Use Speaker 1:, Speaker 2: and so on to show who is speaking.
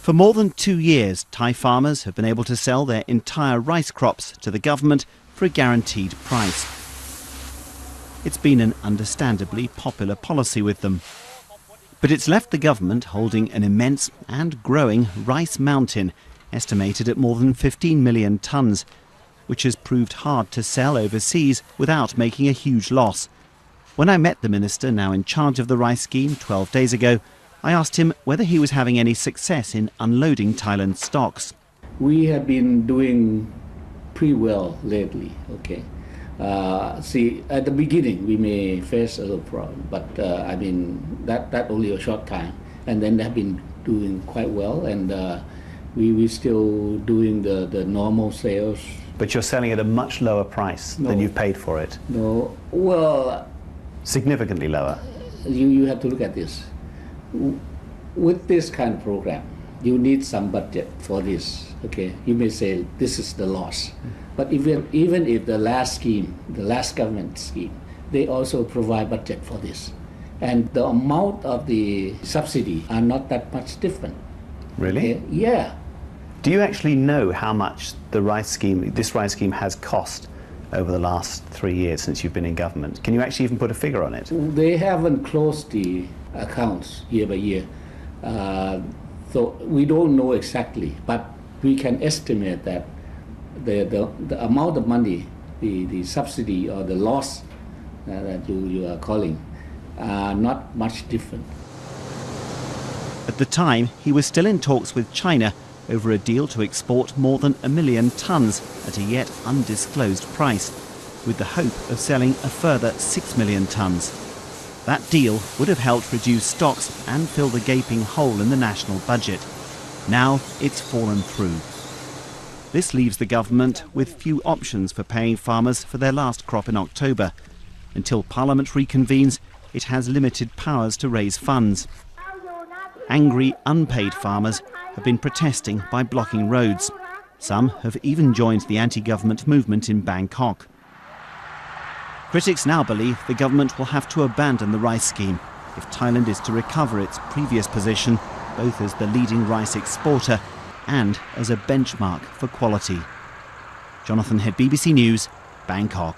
Speaker 1: For more than 2 years, Thai farmers have been able to sell their entire rice crops to the government for a guaranteed price. It's been an understandably popular policy with them. But it's left the government holding an immense and growing rice mountain, estimated at more than 15 million tonnes, which has proved hard to sell overseas without making a huge loss. When I met the minister now in charge of the rice scheme 12 days ago, I asked him whether he was having any success in unloading Thailand's stocks.
Speaker 2: We have been doing pretty well lately, okay. See, at the beginning we may face a little problem, but that only a short time, and then they have been doing quite well, and we still doing the normal sales.
Speaker 1: But you're selling at a much lower price than you've paid for it?
Speaker 2: No, well...
Speaker 1: Significantly lower?
Speaker 2: You have to look at this. With this kind of program, you need some budget for this, okay? You may say this is the loss. But even if the last scheme, the last government scheme, they also provide budget for this. And the amount of the subsidy are not that much different.
Speaker 1: Really?
Speaker 2: Okay? Yeah.
Speaker 1: Do you actually know how much this rice scheme has cost over the last 3 years since you've been in government? Can you actually even put a figure on it?
Speaker 2: They haven't closed the accounts year by year. So we don't know exactly, but we can estimate that the amount of money, the subsidy or the loss that you are calling, are not much different.
Speaker 1: At the time, he was still in talks with China over a deal to export more than 1 million tonnes at a yet undisclosed price, with the hope of selling a further 6 million tonnes. That deal would have helped reduce stocks and fill the gaping hole in the national budget. Now it's fallen through. This leaves the government with few options for paying farmers for their last crop in October. Until Parliament reconvenes, it has limited powers to raise funds. Angry, unpaid farmers have been protesting by blocking roads. Some have even joined the anti-government movement in Bangkok. Critics now believe the government will have to abandon the rice scheme if Thailand is to recover its previous position, both as the leading rice exporter and as a benchmark for quality. Jonathan Head, BBC News, Bangkok.